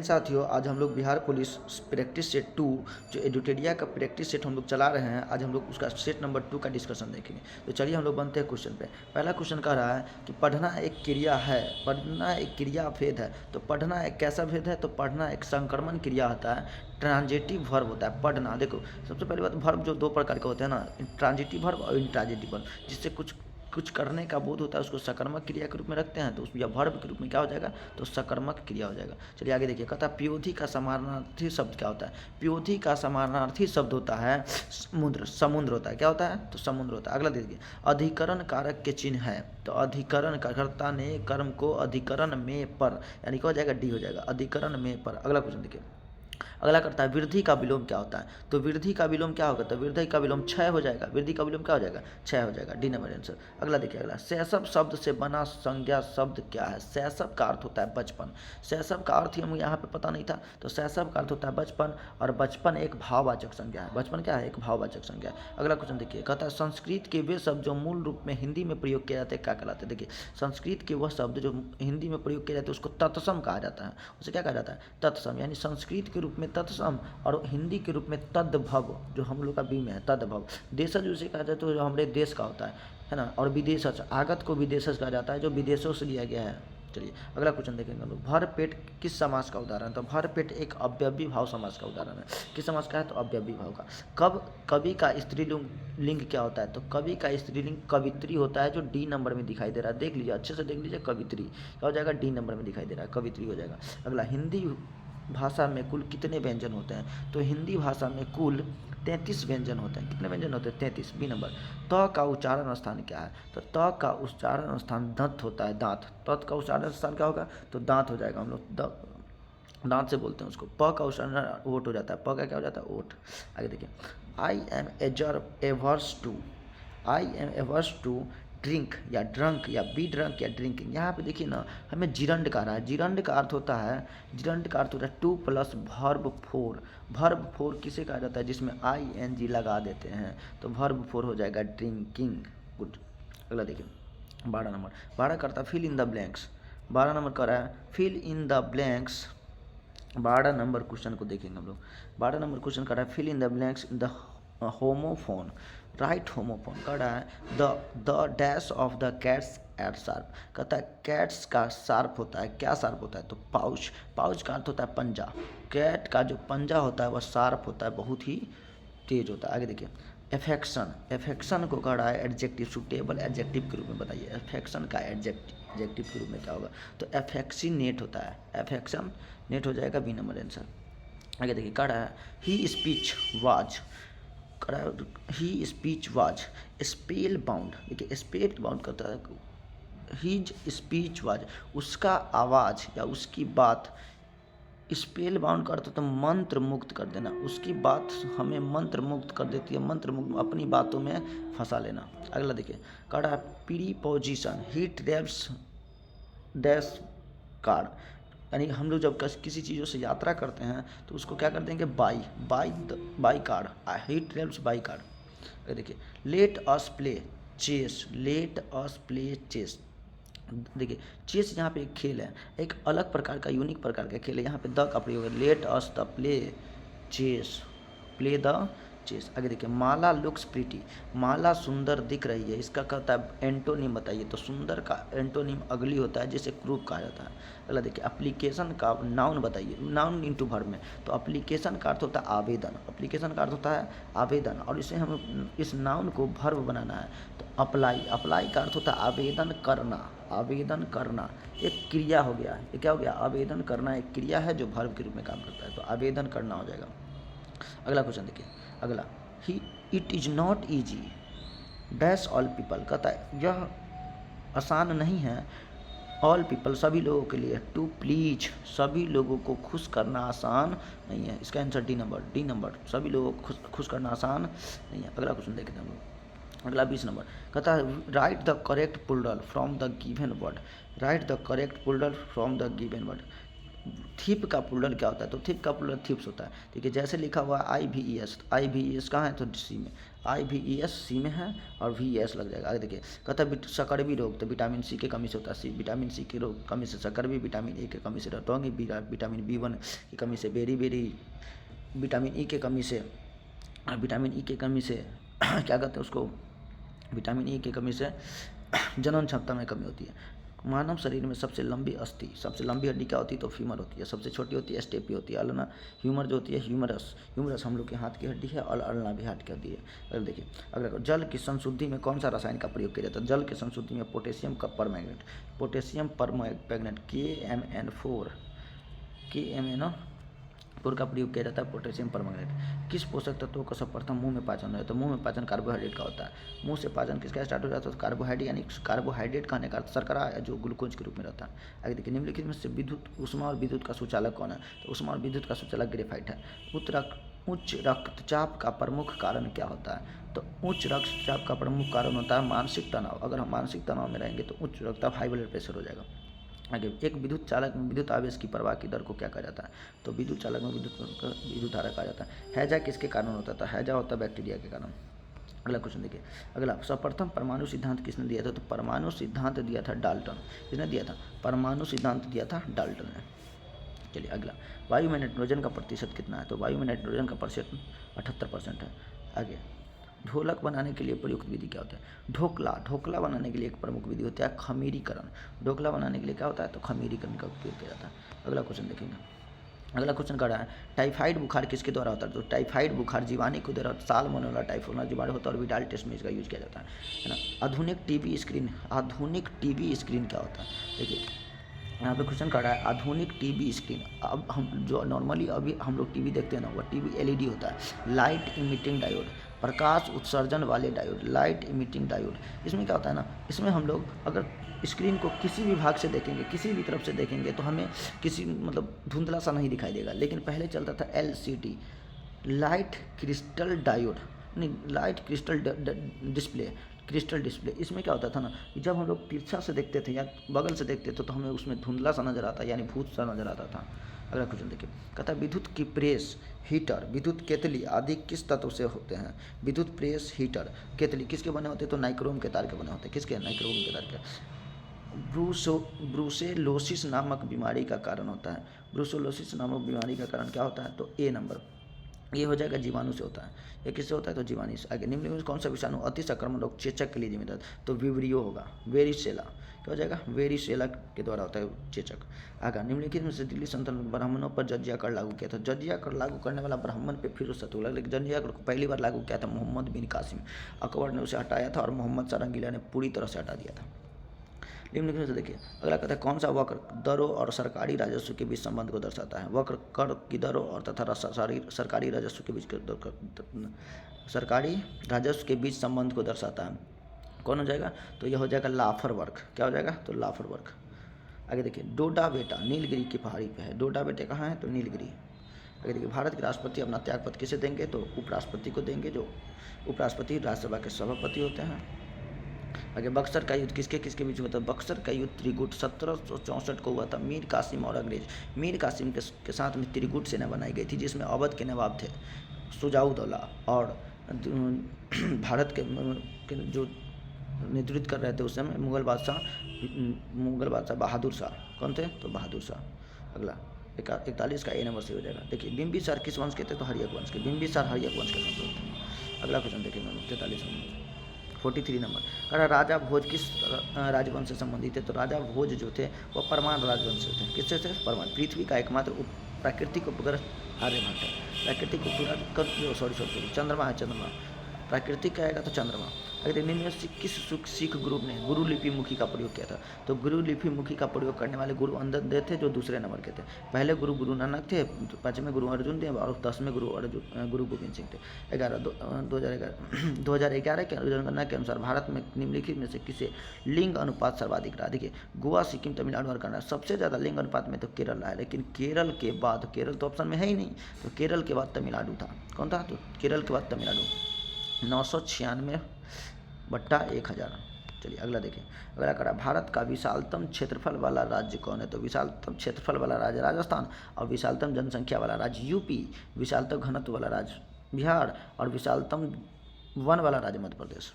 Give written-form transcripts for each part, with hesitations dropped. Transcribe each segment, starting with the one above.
साथियों, आज हम लोग बिहार पुलिस प्रैक्टिस सेट 2 जो एडुटेरिया का प्रैक्टिस सेट हम लोग चला रहे हैं। आज हम लोग उसका सेट नंबर 2 का डिस्कशन देखेंगे। तो चलिए हम लोग बनते हैं क्वेश्चन पे। पहला क्वेश्चन कह रहा है कि पढ़ना एक क्रिया है, पढ़ना एक क्रिया भेद है। तो पढ़ना एक कैसा भेद है? तो पढ़ना एक संक्रमण क्रिया होता है, ट्रांजिटिव वर्ब होता है पढ़ना। देखो, सबसे पहली बात, वर्ब जो दो प्रकार के होते हैं ना, ट्रांजिटिव वर्ब और इंट्रांजिटिव वर्ब, जिससे कुछ करने का बोध होता है, उसको सकर्मक क्रिया के रूप में रखते हैं। तो उस या वर्ब के रूप में क्या हो जाएगा? तो सकर्मक क्रिया हो जाएगा। चलिए आगे देखिए, कहता है प्योधि का समानार्थी शब्द क्या होता है? प्योधि का समानार्थी शब्द होता है समुद्र होता है। क्या होता है? तो समुद्र होता है। अगला देखिए, अधिकरण कारक के चिन्ह है। तो अधिकरण का कर्ता ने कर्म को अधिकरण में पर, यानी क्या हो जाएगा? डी हो जाएगा, अधिकरण में पर। अगला क्वेश्चन देखिए, अगला करता है वृद्धि का विलोम क्या होता है? तो वृद्धि का विलोम क्या होगा? तो वृद्धि का विलोम क्षय हो जाएगा। वृद्धि का विलोम क्या हो जाएगा? क्षय हो जाएगा। D number answer. अगला देखिए, अगला शैशव शब्द से बना संज्ञा शब्द क्या है? शैशव का अर्थ होता है बचपन। शैशव का अर्थ ही हमें यहाँ पे पता नहीं था। तो शैशव का अर्थ होता है बचपन, और बचपन एक भाववाचक संज्ञा है। बचपन क्या है? एक भाववाचक संज्ञा है। अगला क्वेश्चन देखिए, कहता है संस्कृत के वे शब्द जो मूल रूप में हिंदी में प्रयोग किए जाते हैं क्या कहलाते हैं? देखिए, संस्कृत के वह शब्द जो हिंदी में प्रयोग किए जाते हैं उसको तत्सम कहा जाता है। उसे क्या कहा जाता है? तत्सम। यानी संस्कृत के रूप में तत्सम और हिंदी के रूप में तद्भव, जो हम लोग का बी में है तद्भव। देशज उसे कहा जाता है तो जो हमारे देश का होता है ना। और विदेशज, आगत को विदेशज कहा जाता है, जो विदेशों से लिया गया है। चलिए अगला क्वेश्चन देखेंगे हम लोग। भर पेट किस समास का उदाहरण? तो भर पेट एक अव्ययी भाव समास का उदाहरण है। किस समास का है? तो अव्ययी भाव का। कब कवि का स्त्रीलिंग लिंग क्या होता है? तो कवि का स्त्रीलिंग कवित्री होता है, जो डी नंबर में दिखाई दे रहा है। देख लीजिए, अच्छे से देख लीजिए, कवित्री क्या हो जाएगा? डी नंबर में दिखाई दे रहा है, कवित्री हो जाएगा। अगला, हिंदी भाषा में कुल कितने व्यंजन होते हैं? तो हिंदी भाषा में कुल 33 व्यंजन होते हैं। कितने व्यंजन होते हैं? 33। B number. त का उच्चारण स्थान क्या है? तो त का उच्चारण स्थान दंत होता है, दांत। त का उच्चारण स्थान क्या होगा? तो दांत हो जाएगा। हम लोग दांत से बोलते हैं उसको। प का उच्चारण ओट हो जाता है। प का क्या हो जाता है? ओट। आगे देखिए, I am averse to, I am averse to drink या ड्रंक या बी ड्रंक या ड्रिंकिंग। यहाँ पे देखिए ना, हमें जिरंड का रहा है। जिरंड का अर्थ होता है, जिरंड का अर्थ होता है 2 + वर्ब 4। वर्ब 4 किसे कहा जाता है? जिसमें ING लगा देते हैं। तो वर्ब 4 हो जाएगा ड्रिंकिंग। गुड। अगला देखिए, 12 नंबर। 12 करता fill in the blanks. 12 number कर रहा है fill in the blanks. 12 number question को देखेंगे हम लोग। 12 नंबर क्वेश्चन कर रहा है fill in the blanks in the homophone. Write homophone कर रहा है the dash of the cats ate sharp. कहता है कैट्स का शार्प होता है। क्या शार्प होता है? तो पाउच। पाउच का अर्थ होता है पंजा। कैट का जो पंजा होता है वह शार्प होता है, बहुत ही तेज होता है। आगे देखिए, एफेक्शन। एफेक्शन को कह रहा है एडजेक्टिव, सुटेबल एडजेक्टिव के रूप में बताइए। एफेक्शन का एडजेक्टिव के रूप में क्या होगा? तो एफेक्सिनेट होता है। एफेक्शन नेट हो जाएगा, बी नंबर आंसर। आगे देखिए, कह रहा है ही स्पीच वाज, कह रहा है ही स्पीच वाज स्पेल बाउंड। देखिए, स्पेल बाउंड करता है, हीज स्पीच वाज, उसका आवाज़ या उसकी बात स्पेल बाउंड करते तो मंत्र मुक्त कर देना। उसकी बात हमें मंत्र मुक्त कर देती है, मंत्र मुक्त, अपनी बातों में फंसा लेना। अगला देखिए, कह रहा है प्रीपोजिशन ही ट्रेवल्स डैश कार। यानी हम लोग जब किसी चीज़ों से यात्रा करते हैं तो उसको क्या कर देंगे? By car. He travels by car. देखिए, let us play chess. Let us play chess. देखिए, चेस यहाँ पे एक खेल है, एक अलग प्रकार का, यूनिक प्रकार का खेल है। यहाँ पे द का प्रयोग है। Let us the play chess, play the chess. आगे देखिए, माला लुक्स प्रीटी। माला सुंदर दिख रही है, इसका कहता है एंटोनिम बताइए। तो सुंदर का एंटोनिम अगली होता है, जिसे क्रूप कहा जाता है। अगला देखिए, एप्लीकेशन का नाउन बताइए। नाउन इंटू वर्ब में, तो एप्लीकेशन का अर्थ होता है आवेदन। एप्लीकेशन का अर्थ होता है आवेदन, और इसे हम इस नाउन को वर्ब बनाना है। तो अप्लाई, अप्लाई का अर्थ होता है आवेदन करना। आवेदन करना एक क्रिया हो गया। ये क्या हो गया? आवेदन करना एक क्रिया है जो वर्ब के रूप में काम करता है। तो आवेदन करना हो जाएगा। अगला क्वेश्चन देखिए, अगला, he it is not easy dash all people. कहता है यह आसान नहीं है, ऑल पीपल सभी लोगों के लिए, टू प्लीज सभी लोगों को खुश करना आसान नहीं है। इसका answer D number. D number, सभी लोगों को खुश करना आसान नहीं है। अगला क्वेश्चन देखते हैं हम लोग। अगला 20 नंबर, कहता है write the correct plural from the given word. Write the correct plural from the given word. Thief का प्लूरल क्या होता है, तो थीप का प्लूरल थीप्स होता है। ठीक है, जैसे लिखा हुआ IVES, IVES कहाँ है, तो सी में, IVES सी में है और VES लग जाएगा। आगे देखिए, कहता है सकरवी रोग, तो विटामिन सी की कमी से होता है, विटामिन सी की कमी से सकरवी, विटामिन ए की कमी से रतौंगी, विटामिन B1 की कमी से बेरी, विटामिन ई की कमी से क्या कहते हैं उसको, विटामिन ई की कमी से जनन क्षमता में कमी होती है। मानव शरीर में सबसे लंबी अस्थि, सबसे लंबी हड्डी क्या होती है, तो फीमर होती है। सबसे छोटी होती है स्टेपी होती है। अल्ना ह्यूमर जो होती है, ह्यूमरस हम लोग के हाथ की हड्डी है, और अल्ना भी हाथ की हड्डी है। अगर देखिए, अगर जल की संशुद्धि में कौन सा रसायन का प्रयोग किया जाता है, जल की संशुद्धि में पोटेशियम परमैंगनेट KMnO4 का प्रयोग किया जाता है, पोटेशियम परमैंगनेट। किस पोषक तत्वों का सर्वप्रथम मुंह में पाचन होता है, तो मुंह में पाचन कार्बोहाइड्रेट का होता है। मुंह से पाचन किसका स्टार्ट हो जाता है, तो कार्बोहाइड्रेट, यानी कार्बोहाइड्रेट कहने का शर्करा जो ग्लूकोज के रूप में रहता है। आगे देखिए, निम्नलिखित में से विद्युत, ऊष्मा और विद्युत का सुचालक कौन है, तो ऊष्मा और विद्युत का सुचालक ग्रेफाइट है। उच्च रक्तचाप का प्रमुख कारण क्या होता है, तो उच्च रक्तचाप का प्रमुख कारण होता है मानसिक तनाव। अगर हम मानसिक तनाव में रहेंगे तो उच्च रक्तचाप, हाई ब्लड प्रेशर हो जाएगा। आगे, एक विद्युत चालक में विद्युत आवेश की प्रवाह की दर को क्या कहा जाता है, तो विद्युत चालक में विद्युत धारा कहा जाता है। हैजा किसके कारण होता है, तो हैजा होता है बैक्टीरिया के कारण। अगला क्वेश्चन देखिए, अगला, सर्वप्रथम परमाणु सिद्धांत किसने दिया था, तो परमाणु सिद्धांत दिया था डाल्टन। किसने दिया था, परमाणु सिद्धांत दिया था डाल्टन ने। चलिए अगला, वायु में नाइट्रोजन का प्रतिशत कितना है, तो वायु में नाइट्रोजन का प्रतिशत 78% है। आगे, ढोलक बनाने के लिए प्रयुक्त विधि क्या होता है, ढोकला बनाने के लिए एक प्रमुख विधि होता है खमीरीकरण। ढोकला बनाने के लिए क्या होता है, तो खमीरीकरण का उपयोग किया जाता है। अगला क्वेश्चन देखेंगे, अगला क्वेश्चन कर रहा है, टाइफाइड बुखार किसके द्वारा होता है, तो टाइफाइड बुखार जीवाणु के द्वारा साल्मोनेला टाइफोइड जीवाणु होता है, और विडाल टेस्ट में इसका यूज किया जाता है ना। आधुनिक टीवी स्क्रीन क्या होता है, देखिए यहाँ पे क्वेश्चन कर रहा है, आधुनिक टीवी स्क्रीन। अब हम जो नॉर्मली अभी हम लोग टीवी देखते हैं ना, वह टीवी LED होता है, लाइट इमिटिंग डायोड, प्रकाश उत्सर्जन वाले डायोड, लाइट इमिटिंग डायोड। इसमें क्या होता है ना, इसमें हम लोग अगर स्क्रीन को किसी भी भाग से देखेंगे, किसी भी तरफ से देखेंगे, तो हमें किसी मतलब धुंधला सा नहीं दिखाई देगा। लेकिन पहले चलता था LCD, लाइट क्रिस्टल डायोड, नहीं, लाइट क्रिस्टल डिस्प्ले। इसमें क्या होता था ना, जब हम लोग तिरछा से देखते थे या बगल से देखते थे तो हमें उसमें धुंधला सा नजर आता, यानी भूत सा नजर आता था। अगला क्वेश्चन देखिए, कहता है विद्युत की प्रेस, हीटर, विद्युत केतली आदि किस तत्व से होते हैं, विद्युत प्रेस, हीटर, केतली किसके बने होते हैं, तो नाइक्रोम के तार के बने होते हैं। किसके, नाइक्रोम के तार के। ब्रूसेलोसिस नामक बीमारी का कारण होता है, ब्रूसेलोसिस नामक बीमारी का कारण क्या होता है, तो A नंबर, ये हो जाएगा जीवाणु से होता है। ये किससे होता है, तो जीवाणु से। आगे, निम्नलिखित में कौन सा विषाणु अति संक्रमण रोग चेचक के लिए जिम्मेदार, तो विब्रियो होगा, वेरिसेला। क्या हो जाएगा, वेरिसेला के द्वारा होता है चेचक। आगे, निम्नलिखित में से दिल्ली सल्तनत में ब्राह्मणों पर जजिया कर लागू किया था, जजिया कर लागू करने वाला ब्राह्मण पे फिर उससे तुला, लेकिन जजिया कर को पहली बार लागू किया था मोहम्मद बिन कासिम। अकबर ने उसे हटाया था और मोहम्मद शाह रंगीला ने पूरी तरह से हटा दिया था। निम्नलिखित से देखिए, अगला कहता है कौन सा वक्र दरों और सरकारी राजस्व के बीच संबंध को दर्शाता है, वक्र कर की दरों और तथा सरकारी राजस्व के बीच संबंध को दर्शाता है। कौन हो जाएगा, तो यह हो जाएगा लाफर वर्क। क्या हो जाएगा, तो लाफर वर्क। आगे देखिए, डोडा बेटा नीलगिरी की पहाड़ी पे है, डोडा बेटे कहाँ है, तो नीलगिरी। आगे देखिए, भारत के राष्ट्रपति अपना त्यागपत्र किसे देंगे, तो उपराष्ट्रपति को देंगे, जो उपराष्ट्रपति राज्यसभा के सभापति होते हैं। आगे, बक्सर का युद्ध किसके किसके बीच हुआ था, बक्सर का युद्ध त्रिगुट 1764 को हुआ था, मीर कासिम और अंग्रेज। मीर कासिम के साथ में त्रिगुट सेना बनाई गई थी, जिसमें अवध के नवाब थे शुजाउद्दौला, और भारत के जो नेतृत्व कर रहे थे उस समय मुगल बादशाह बहादुर शाह। कौन थे, तो बहादुर शाह। अगला 41 का A नंबर से हो जाएगा। देखिए, बिंबिसार किस वंश के थे, तो हर्यक वंश के, बिंबिसार हर्यक वंश के संतुल थे। अगला क्वेश्चन देखिए 43 नंबर, कहा राजा भोज किस राजवंश से संबंधित है, तो राजा भोज जो थे वह परमान राजवंश से थे। किससे थे, परमान। पृथ्वी का एकमात्र प्राकृतिक उपग्रह आर्यभट्ट है, प्राकृतिक उपग्रह चंद्रमा है, चंद्रमा प्राकृतिक आएगा तो चंद्रमा। अगर निम्न में किस सिख ग्रुप ने गुरु लिपि मुखी का प्रयोग किया था, तो गुरु लिपि मुखी का प्रयोग करने वाले गुरु अंगद देव थे, जो दूसरे नंबर के थे। पहले गुरु नानक थे, 5वें गुरु अर्जुन थे, और 10वें गुरु गोविंद सिंह थे। 2011 के जनगणना के अनुसार भारत में निम्नलिखित में से किसे लिंग अनुपात सर्वाधिक रहा। देखिए, गोवा, सिक्किम, तमिलनाडु और कर्नाटक सबसे ज़्यादा लिंग अनुपात में तो केरल रहा है, लेकिन केरल के बाद, केरल तो ऑप्शन में है ही नहीं, तो केरल के बाद तमिलनाडु था। कौन था, तो केरल के बाद तमिलनाडु 996/1000। चलिए अगला देखिए। अगला करा, भारत का विशालतम क्षेत्रफल वाला राज्य कौन है? तो विशालतम क्षेत्रफल वाला राज्य राजस्थान, और विशालतम जनसंख्या वाला राज्य यूपी, विशालतम घनत्व वाला राज्य बिहार, और विशालतम वन वाला राज्य मध्य प्रदेश।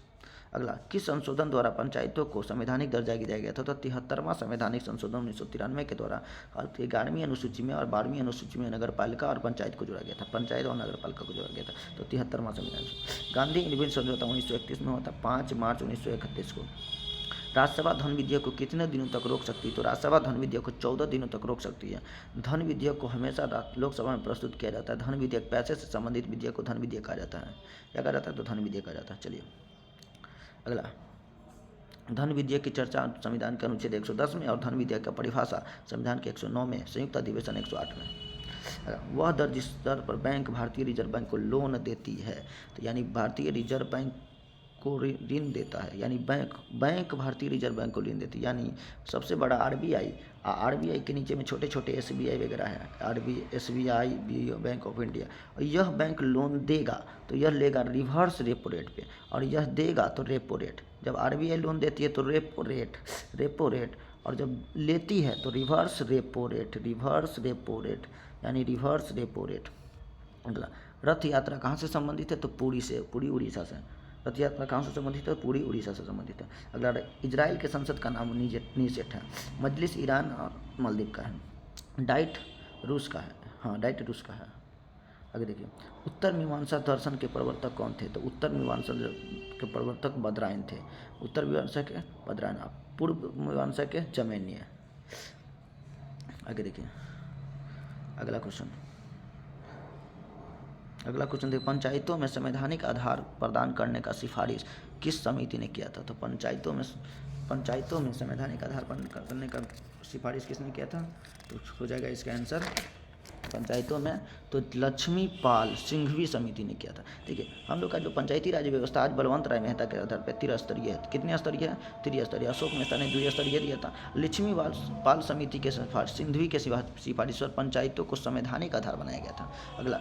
अगला, किस संशोधन द्वारा पंचायतों को संवैधानिक दर्जा दिया गया था? तो 73वां संवैधानिक संशोधन 1993 के द्वारा 11वीं अनुसूची में और 12वीं अनुसूची में नगर पालिका और पंचायत को जोड़ा गया था, पंचायत और नगर पालिका को जोड़ा गया था। तो 73वां संविधान। गांधी इरविन समझौता 1931 में हुआ था, 5 मार्च 1931 को। राज्यसभा धन विधेयक को कितने दिनों तक रोक सकती है? तो राज्यसभा धन विधेयक को 14 दिनों तक रोक सकती है। धन विधेयक को हमेशा लोकसभा में प्रस्तुत किया जाता है। धन विधेयक, पैसे से संबंधित विधेयक को धन विधेयक कहा जाता है। क्या कहा जाता है? तो धन विधेयक कहा जाता है। चलिए अगला, धन विधेयक की चर्चा संविधान के अनुच्छेद 110 में, और धन विधेयक का परिभाषा संविधान के 109 में, संयुक्त अधिवेशन 108 में। वह दर जिस दर पर बैंक भारतीय रिजर्व बैंक को लोन देती है, तो यानी भारतीय रिजर्व बैंक को ऋण देता है, यानी बैंक भारतीय रिजर्व बैंक को ऋण देती है। यानी सबसे बड़ा आरबीआई के नीचे में छोटे छोटे एसबीआई वगैरह है, एसबीआई, बैंक ऑफ इंडिया, और यह बैंक लोन देगा तो यह लेगा रिवर्स रेपो रेट पे, और यह देगा तो रेपो रेट। जब आरबीआई लोन देती है तो रेपो रेट, और जब लेती है तो रिवर्स रेपो रेट, यानी रिवर्स रेपो रेट। अगला, रथ यात्रा कहाँ से संबंधित है? तो पुरी उड़ीसा से। रथ यात्रा कहाँ से संबंधित है? पूरी उड़ीसा से संबंधित है। अगला, इजराइल के संसद का नाम नीसेट है, मजलिस ईरान और मालदीव का है, डाइट रूस का है। हाँ, डाइट रूस का है। आगे देखिए, उत्तर मीमांसा दर्शन के प्रवर्तक कौन थे? तो उत्तर मीमांसा के प्रवर्तक बदरायन थे। उत्तर मीमांसा के बदरायन, पूर्व मीमांसा के जमैनी। आगे देखिए अगला क्वेश्चन देखिए, पंचायतों में संवैधानिक आधार प्रदान करने का सिफारिश किस समिति ने किया था? तो पंचायतों में संवैधानिक आधार प्रदान करने का सिफारिश किसने किया था? तो हो जाएगा इसका आंसर पंचायतों में तो लक्ष्मीपाल सिंघवी समिति ने किया था। ठीक है, हम लोग का जो पंचायती राज व्यवस्था आज बलवंत राय मेहता के आधार पर त्रिस्तरीय है। कितने स्तरीय है? त्रिस्तरीय। अशोक मेहता ने द्विस्तरीय दिया था। लक्ष्मीपाल समिति के सिफारिश, सिंघवी के सिफारिश पर पंचायतों को संवैधानिक आधार बनाया गया था। अगला,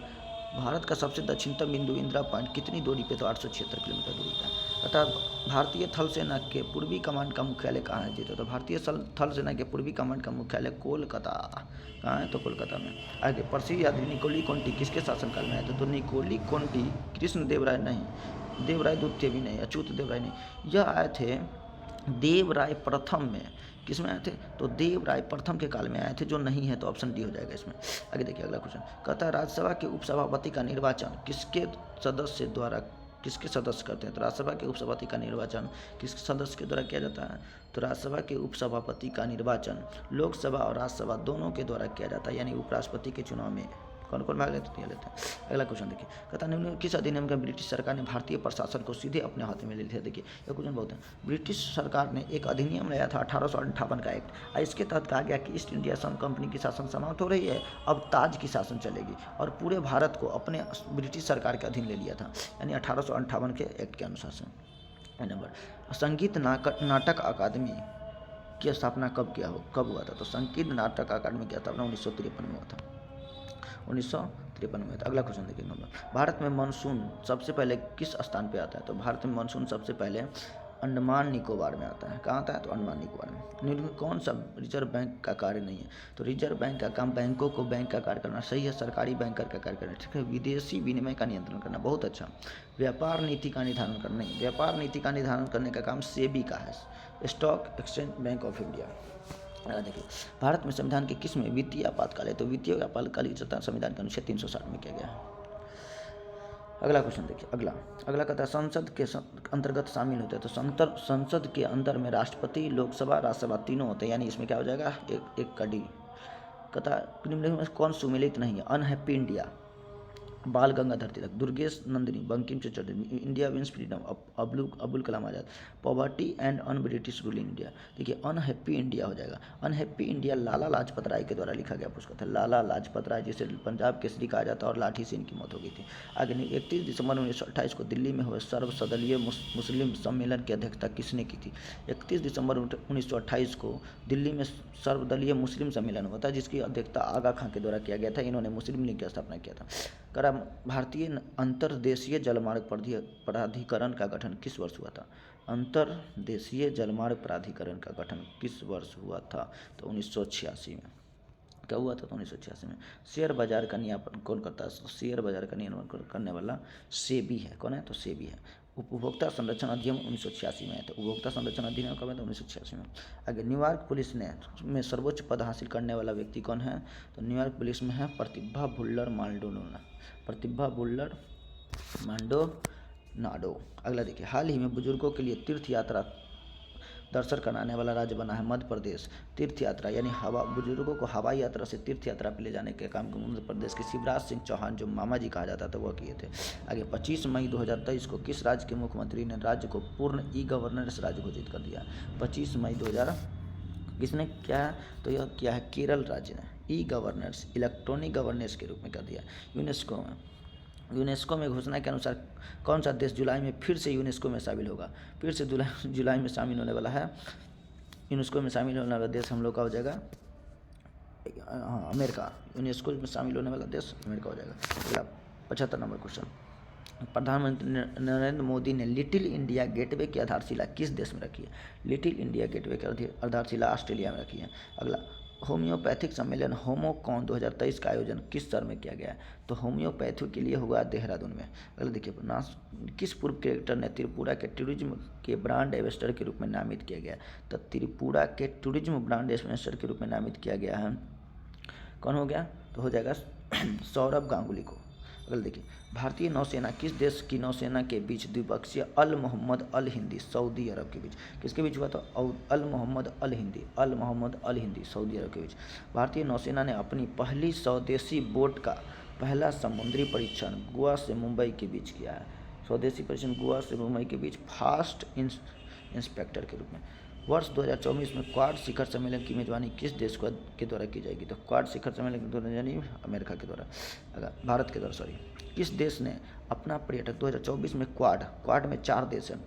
भारत का सबसे दक्षिणतम बिंदु इंदिरा पॉइंट कितनी दूरी पे? तो 876 किलोमीटर दूरी पर। तथा भारतीय थल सेना के पूर्वी कमांड का मुख्यालय कहाँ है? जी, तो भारतीय थल सेना के पूर्वी कमांड का मुख्यालय कोलकाता। कहाँ है? तो कोलकाता में। आगे, प्रसिद्ध यात्री निकोली कोंटी किसके शासनकाल में आया था? तो निकोली कोंटी कृष्ण देवराय नहीं, देवराय द्वितीय भी नहीं, अच्युत देवराय नहीं, यह आए थे देवराय प्रथम में। किस में आए थे? तो देवराय प्रथम के काल में आए थे, जो नहीं है तो ऑप्शन डी हो जाएगा इसमें। आगे देखिए अगला क्वेश्चन, कहता है राज्यसभा के उपसभापति का निर्वाचन किसके सदस्य करते हैं? तो राज्यसभा के उपसभापति का निर्वाचन किस सदस्य के द्वारा किया जाता है? तो राज्यसभा के उपसभापति का निर्वाचन लोकसभा और राज्यसभा दोनों के द्वारा किया जाता है, यानी उपराष्ट्रपति के चुनाव में कौन कौन भाग लेते हैं? अगला क्वेश्चन देखिए, कहता है किस अधिनियम का ब्रिटिश सरकार ने भारतीय प्रशासन को सीधे अपने हाथ में ले लिया? देखिए यह क्वेश्चन बहुत है। ब्रिटिश सरकार ने एक अधिनियम लाया था 1858 का एक्ट, और इसके तहत कहा गया कि ईस्ट इंडिया कंपनी की शासन समाप्त हो रही है, अब ताज की शासन चलेगी, और पूरे भारत को अपने ब्रिटिश सरकार के अधीन ले लिया था, यानी 1858 के एक्ट के अनुसार। नंबर, संगीत नाटक अकादमी की स्थापना कब हुआ था? तो संगीत नाटक अकादमी की स्थापना 1953 में हुआ था, 1953 में। अगला क्वेश्चन देखिए नंबर, भारत में मानसून सबसे पहले किस स्थान पे आता है? तो भारत में मानसून सबसे पहले अंडमान निकोबार में आता है। कहाँ आता है? तो अंडमान निकोबार में। निम्न कौन सा रिजर्व बैंक का कार्य नहीं है? तो रिजर्व बैंक का काम बैंकों को बैंक का कार्य करना, सही है, सरकारी बैंकर का कार्य करना, ठीक है। विदेशी विनिमय का नियंत्रण करना, बहुत अच्छा। व्यापार नीति का निर्धारण करना, नहीं, व्यापार नीति का निर्धारण करने का काम सेबी का है, stock exchange bank of India. देखिए, भारत में संविधान के किस में वित्तीय आपातकाल है? तो वित्तीय आपातकाल की चर्चा संविधान के अनुच्छेद 360 में किया गया है। अगला क्वेश्चन देखिए, अगला कहता है संसद के अंतर्गत शामिल होते हैं। तो संसद के अंदर में राष्ट्रपति, लोकसभा, राज्यसभा तीनों होते हैं, यानी इसमें क्या हो जाएगा? एक का डी। कहता है कौन सुमेलित नहीं है? Unhappy India, Bal Gangadhar Tilak, Durgesh Nandini, Bankim Chandra Chatterjee, India wins freedom, Abul Kalam Azad, poverty and un British rule in India. देखिए अनहैप्पी इंडिया हो जाएगा। अनहैप्पी इंडिया लाला लाजपत राय के द्वारा लिखा गया पुस्तक था, लाला लाजपत राय, जिसे पंजाब केसरी कहा जाता है, और लाठी से इनकी मौत हो गई थी। आगे 31 दिसंबर 1928 को दिल्ली में हुए सर्वसदलीय मुस्लिम सम्मेलन की अध्यक्षता किसने की थी? 31 दिसंबर 1928 को दिल्ली में सर्वदलीय मुस्लिम सम्मेलन हुआ था, जिसकी अध्यक्षता आगा खां के द्वारा किया गया था। इन्होंने मुस्लिम लीग की स्थापना किया था। भारतीय अंतर्देशीय जलमार्ग प्राधिकरण का गठन किस वर्ष हुआ था? अंतर्देशीय जलमार्ग प्राधिकरण का गठन किस वर्ष हुआ था? तो 1986 में। क्या हुआ था? तो 1986 में। शेयर बाजार का नियमन कौन करता है? शेयर बाजार का नियमन करने वाला सेबी है। कौन है? तो सेबी है। उपभोक्ता संरक्षण अधिनियम 1986 में है। तो उपभोक्ता संरक्षण अधिनियम कब है? तो 1986 में। आगे, न्यूयॉर्क पुलिस में सर्वोच्च पद हासिल करने वाला व्यक्ति कौन है? तो न्यूयॉर्क पुलिस में है प्रतिभा बुल्लर माल्डोनाडो। प्रतिभा बुल्लर माल्डोनाडो। अगला देखिए, हाल ही में बुजुर्गों के लिए तीर्थ यात्रा दर्शन कराने वाला राज्य बना है मध्य प्रदेश। तीर्थ यात्रा यानी बुजुर्गों को हवाई यात्रा से तीर्थ यात्रा पर ले जाने के काम को मध्य प्रदेश के शिवराज सिंह चौहान, जो मामा जी कहा जाता था, वह किए थे। आगे, 25 मई 2023 को किस राज्य के मुख्यमंत्री ने राज्य को पूर्ण ई गवर्नेंस राज्य घोषित कर दिया? 25 मई 2000 किसने क्या? तो यह क्या है? केरल राज्य ने ई गवर्नेंस, इलेक्ट्रॉनिक गवर्नेंस के रूप में कर दिया। यूनेस्को में घोषणा के अनुसार कौन सा देश जुलाई में फिर से यूनेस्को में शामिल होगा? फिर से जुलाई में शामिल होने वाला है। यूनेस्को में शामिल होने वाला देश हम लोग का हो जाएगा अमेरिका। यूनेस्को में शामिल होने वाला देश अमेरिका हो जाएगा। अगला 75 नंबर क्वेश्चन, प्रधानमंत्री नरेंद्र मोदी ने लिटिल इंडिया गेटवे की आधारशिला किस देश में रखी है? लिटिल इंडिया गेटवे की आधारशिला ऑस्ट्रेलिया में रखी है। अगला, होम्योपैथिक सम्मेलन होमोकॉन 2023 का आयोजन किस शहर में किया गया है? तो होम्योपैथी के लिए हुआ देहरादून में। अगला देखिए, किस पूर्व क्रिकेटर ने त्रिपुरा के टूरिज्म के ब्रांड एम्बेसडर के रूप में नामित किया गया? तो त्रिपुरा के टूरिज्म ब्रांड एम्बेसडर के रूप में नामित किया गया है, कौन हो गया? तो हो जाएगा सौरभ गांगुली को। अगला देखिए, भारतीय नौसेना किस देश की नौसेना के बीच द्विपक्षीय अल मोहम्मद अल हिंदी सऊदी अरब के बीच किसके बीच हुआ? तो अल मोहम्मद अल हिंदी सऊदी अरब के बीच। भारतीय नौसेना ने अपनी पहली स्वदेशी बोट का पहला समुद्री परीक्षण गोवा से मुंबई के बीच किया है। स्वदेशी परीक्षण गोवा से मुंबई के बीच फास्ट इंस्पेक्टर के रूप में। वर्ष 2024 में क्वाड शिखर सम्मेलन की मेजबानी किस देश के द्वारा की जाएगी? तो क्वाड शिखर सम्मेलन के द्वारा यानी अमेरिका के द्वारा, भारत के द्वारा किस देश ने अपना पर्यटक 2024 में क्वाड में 4 देश हैं,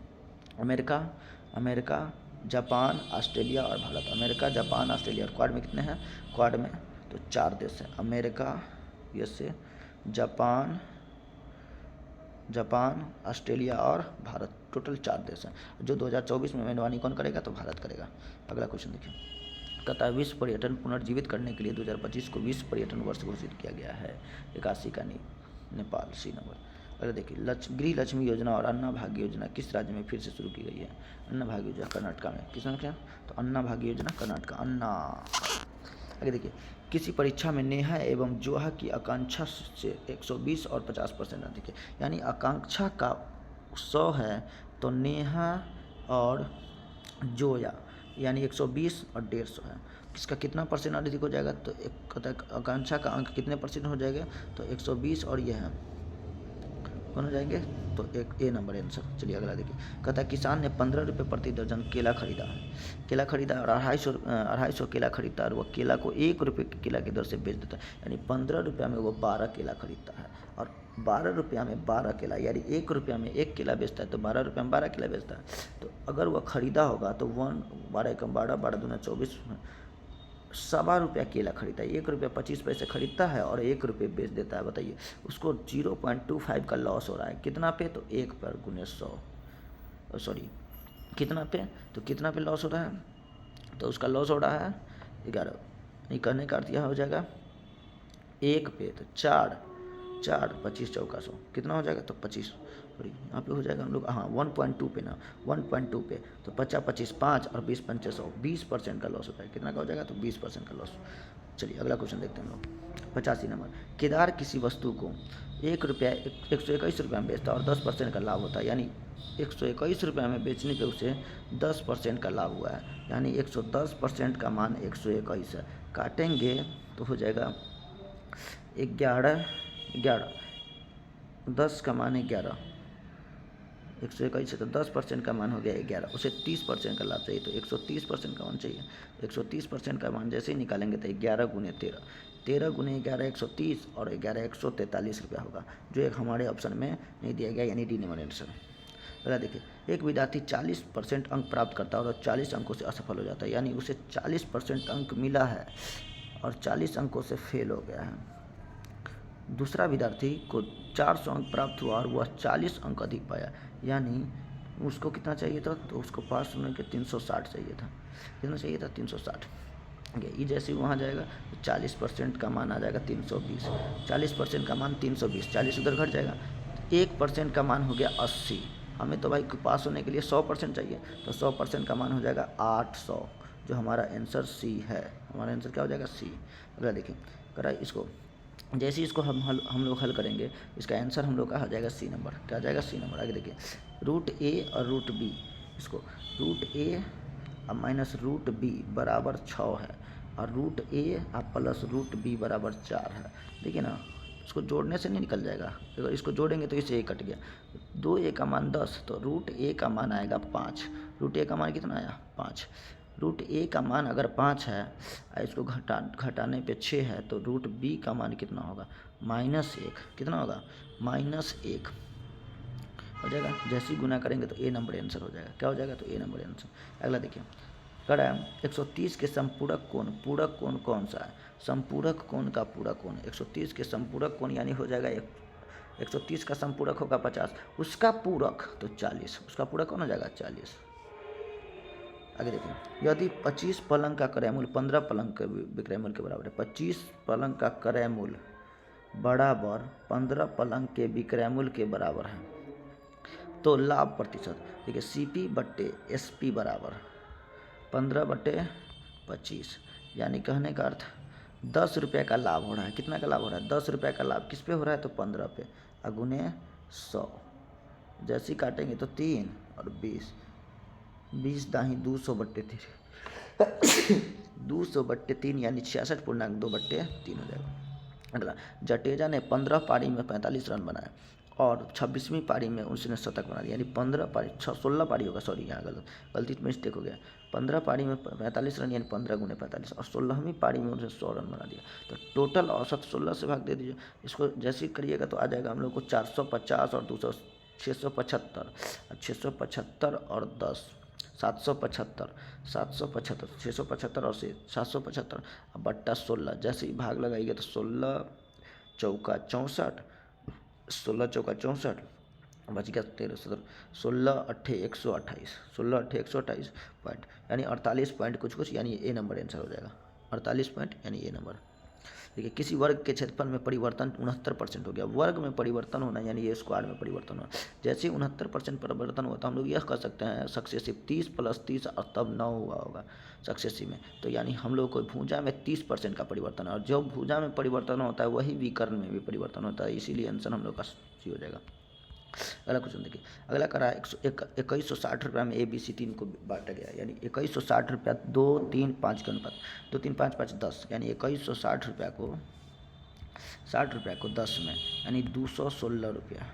अमेरिका, जापान, ऑस्ट्रेलिया और भारत। अमेरिका, जापान, ऑस्ट्रेलिया और क्वाड में कितने हैं? क्वाड में तो 4 देश हैं, अमेरिका, यूएसए, जापान, ऑस्ट्रेलिया और भारत। टोटल 4 देश हैं। जो 2024 में मेजबानी कौन करेगा? तो भारत करेगा। अगला क्वेश्चन देखिए, कतर विश्व पर्यटन पुनर्जीवित करने के लिए 2025 को विश्व पर्यटन वर्ष घोषित किया गया है। 81 का नेपाल, सी नंबर। अगला देखिए, गृह लक्ष्मी योजना और अन्ना भाग्य योजना किस राज्य में फिर से शुरू की गई है? अन्ना भाग्य योजना कर्नाटक में। किस नाम क्या? तो अन्ना भाग्य योजना कर्नाटक, अन्ना। आगे देखिए, किसी परीक्षा में नेहा एवं जोहा की आकांक्षा से 120 और 50% अधिक है। यानी आकांक्षा का 100 है तो नेहा और जोया यानी 120 और 150 है। किसका कितना परसेंट अधिक हो जाएगा? तो एक आकांक्षा का अंक कितने परसेंट हो जाएगा? तो 120 और यह है कौन हो जाएंगे? तो एक ए नंबर आंसर। चलिए अगला देखिए, कहता है किसान ने 15 रुपये प्रति दर्जन केला खरीदा और 250 केला खरीदता है और वह केला को 1 रुपये के केला की दर से बेच देता है। यानी 15 रुपया में वो 12 केला खरीदता है और 12 रुपया में 12 केला, यानी 1 रुपया में 1 केला बेचता है तो 12 रुपया में 12 केला बेचता है। तो अगर वह खरीदा होगा तो 12 कम 12, 12 दूना 24, 1.25 रुपया केला खरीदता है। 1 रुपया 25 पैसे खरीदता है और 1 रुपये बेच देता है। बताइए उसको 0.25 का लॉस हो रहा है। कितना पे? तो 1 पर गुने 100, सॉरी कितना पे? तो कितना पे लॉस हो रहा है? तो उसका लॉस हो रहा है 11। ये करने का अर्थ यह हो जाएगा 1 पे तो 4, 25 चौका 100 कितना हो जाएगा? तो 25, सॉरी यहाँ पे हो जाएगा हम लोग 1.2 पे ना, 1.2 पे तो 50, 25, 5 और 20, 5, 100, 20% का लॉस होता है। कितना का हो जाएगा? तो 20% का लॉस। चलिए अगला क्वेश्चन देखते हैं हम लोग। 85 नंबर, केदार किसी वस्तु को 121 रुपये में बेचता है और 10% का लाभ होता है। यानी 121 रुपये में बेचने पे उसे 10% का लाभ हुआ है। यानी 110% का मान 121 है। काटेंगे तो हो जाएगा 11, 10 का मान है 11, 121 है तो 10% का मान हो गया 11। उसे 30% का लाभ चाहिए तो 130% का मान चाहिए। 130% का मान जैसे ही निकालेंगे तो 11 गुने 13, 13 गुने 11 130 और 11 143 रुपया होगा, जो एक हमारे ऑप्शन में नहीं दिया गया, यानी डी नंबर आंसर। अगला देखिए, एक विद्यार्थी 40% अंक प्राप्त करता है और 40 अंकों से असफल हो जाता है। यानी उसे 40% अंक मिला है और 40 अंकों से फेल हो गया है। दूसरा विद्यार्थी को 400 अंक प्राप्त हुआ और वह 40 अंक अधिक पाया, यानी उसको कितना चाहिए था, तो उसको पास होने के 360 चाहिए था। कितना चाहिए था, 360। ये जैसे ही वहाँ जाएगा तो 40% का मान आ जाएगा 320, 40% का मान 320, 40 उधर घट जाएगा, 1% का मान हो गया 80। हमें तो भाई पास होने के लिए 100% चाहिए, तो 100% का मान हो जाएगा 800, जो हमारा आंसर सी है। हमारा आंसर क्या हो जाएगा, सी। अगला देखिए, करा इसको, जैसे ही इसको हम लोग हल करेंगे, इसका आंसर हम लोग का हो जाएगा सी नंबर। क्या हो जाएगा, सी नंबर। आगे देखिए, रूट ए और रूट बी, इसको रूट ए और माइनस रूट बी बराबर 6 है, और रूट ए और प्लस रूट बी बराबर 4 है। देखिए ना, इसको जोड़ने से नहीं निकल जाएगा, अगर इसको जोड़ेंगे तो इसे ए कट गया, 2a का मान 10, तो रूट ए का मान आएगा 5। रूट ए का मान कितना आया, 5। रूट ए का मान अगर 5 है, इसको घटाने पे 6 है, तो रूट बी का मान कितना होगा, -1। कितना होगा, -1 हो जाएगा। जैसे ही गुना करेंगे तो ए नंबर आंसर हो जाएगा। क्या हो जाएगा, तो ए नंबर आंसर। अगला देखिए, कड़ा 130 के संपूरक कोण, पूरक कोण कौन सा है, संपूरक कोण का पूरक कोण, 130 के संपूरक कोण यानी हो जाएगा 130 का संपूरक होगा 50, उसका पूरक तो 40, उसका पूरक कौन हो जाएगा, 40। आगे देखिए, यदि 25 पलंग का क्रय मूल्य 15 पलंग के विक्रय मूल्य के बराबर है, 25 पलंग का क्रय मूल्य बराबर 15 पलंग के विक्रय मूल्य के बराबर है, तो लाभ प्रतिशत देखिए, CP बट्टे SP बराबर 15/25, यानी कहने का अर्थ 10 रुपये का लाभ हो रहा है। कितना का लाभ हो रहा है, 10 रुपये का लाभ किस पे हो रहा है, तो 15 पे, अगुने 100। जैसे ही काटेंगे तो 3 और 20, 20 दाही 200/3, 200/3 यानी 66.2/3 हो जाएगा। अगला, जडेजा ने 15 पारी में 45 रन बनाए और 26वीं पारी में उसने शतक बना दिया, यानी 15 पारी 16 पारी होगा, सॉरी यहाँ गलती मिस्टेक हो गया। 15 पारी में 45 रन यानी 15 गुने 45, और 16वीं पारी में उसने 100 रन बना दिया। तो टोटल औसत 16 से भाग दे दीजिए, इसको जैसे ही करिएगा तो आ जाएगा हम लोग को 450 और 200 675, 675 और 10 775, 775, 675 और 775 बट्टा 16, जैसे ही भाग लगाइएगा तो 16 चौका 64, 16 चौका 64, बच गया 13 17, 16 अट्ठे 128, 16 अट्ठे 128 पॉइंट, यानी 48 पॉइंट कुछ, यानी ए नंबर आंसर हो जाएगा। 48 पॉइंट यानी ए नंबर। देखिए, किसी वर्ग के क्षेत्रफल में परिवर्तन 69% हो गया। वर्ग में परिवर्तन होना यानी ये स्क्वायर में परिवर्तन होना। जैसे ही 69% परिवर्तन हुआ तो हम लोग यह कह सकते हैं सक्सेसिव 30 + 30 और तब 9 हुआ होगा सक्सेसिव में, तो यानी हम लोग को भुजा में 30% का परिवर्तन है, और जब भुजा में परिवर्तन होता है वही विकर्ण में भी परिवर्तन होता है, इसीलिए आंसर हम लोग का सी हो जाएगा। अगला क्वेश्चन देखिए, अगला करा 2160 रुपया में ABC 3 को बांटा गया, यानी 2160 रुपया 2 3 5 के अनुपात, 2 3 5 5 10, यानी 2160 रुपया को 60 रुपया को 10 में, यानी 216 रुपया,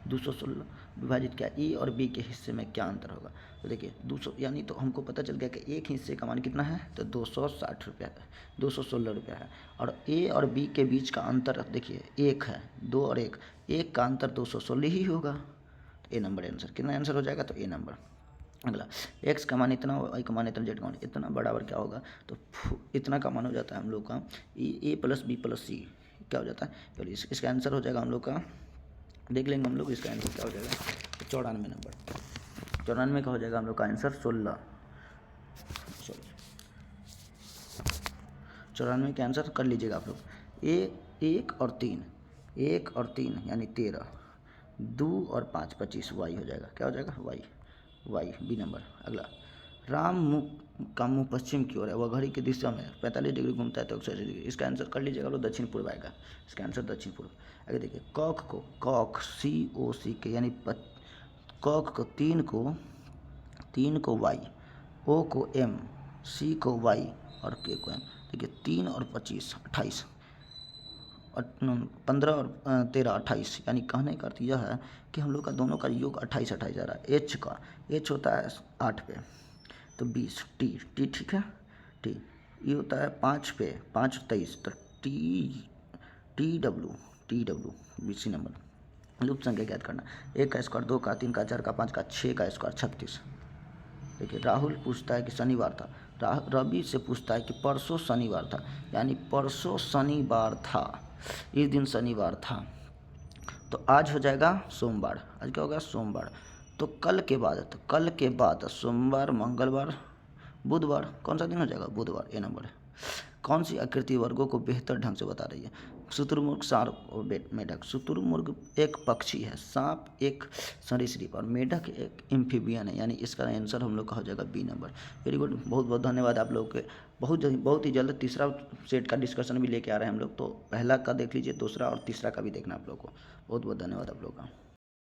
216 विभाजित क्या, ए और बी के हिस्से में क्या अंतर होगा। तो देखिए 200, यानी तो हमको पता चल गया कि एक हिस्से का मान कितना है, तो 260 रुपया है, 216 रुपया है, और ए और बी के बीच का अंतर देखिए 1 है, 2 और 1 का अंतर 216 ही होगा, तो ए नंबर आंसर। कितना आंसर हो जाएगा, तो ए नंबर। अगला, x का मान इतना, y का मान इतना, z का मान इतना बराबर क्या होगा, तो इतना का मान हो जाता है हम लोग का a + b + c, क्या हो जाता है, चलिए इसका आंसर हो जाएगा हम लोग का, देख लेंगे हम लोग इसका आंसर क्या हो जाएगा, 94 नंबर, 94 का हो जाएगा हम लोग का आंसर 16, 94 का आंसर कर लीजिएगा आप लोग। 1 और 3 यानी 13, 2 और 5 25, वाई हो जाएगा, क्या हो जाएगा, वाई बी नंबर। अगला, राम मुख का मुँह पश्चिम की ओर है, वह घड़ी की दिशा में 45 डिग्री घूमता है तो 180 डिग्री, इसका आंसर कर लीजिएगा लोग, दक्षिण पूर्व आएगा, इसका आंसर दक्षिण पूर्व। आगे देखिए, कॉक COC के यानी कॉक को 3 को y, O को m, C को y और K को m। देखिए 3 और 25 28, 15 और 13 28, यानी कहने का अर्थ यह है कि हम लोग का दोनों का योग 28 आ रहा है। H होता है 8 पे तो 20, T ठीक है, T ये होता है 5 पे 5 23, तो TW 20 नंबर। लूप संख्या ज्ञात करना, 1 का स्क्वायर, 2 का, 3 का, 4 का, 5 का, 6 का स्क्वायर 36। देखिए, राहुल पूछता है कि शनिवार था, रवि से पूछता है कि परसों शनिवार था, यानी परसों शनिवार था, इस दिन शनिवार था, तो आज हो जाएगा सोमवार, आज क्या होगा, सोमवार। तो कल के बाद सोमवार, मंगलवार, बुधवार, कौन सा दिन हो जाएगा? बुधवार। ए नंबर है। कौन सी आकृति वर्गों को बेहतर ढंग से बता रही है? शुतुरमुर्ग, सांप और मेढक। शुतुरमुर्ग एक पक्षी है, सांप एक सरीसृप और मेढक एक एम्फीबियन है, यानी इसका आंसर हम लोग का हो जाएगा बी नंबर। वेरी गुड, बहुत बहुत धन्यवाद आप लोगों के। बहुत ही जल्द तीसरा सेट का डिस्कशन भी लेके आ रहे हैं हम लोग, तो पहला का देख लीजिए, दूसरा और तीसरा का भी देखना आप लोग को। बहुत बहुत धन्यवाद आप लोग का।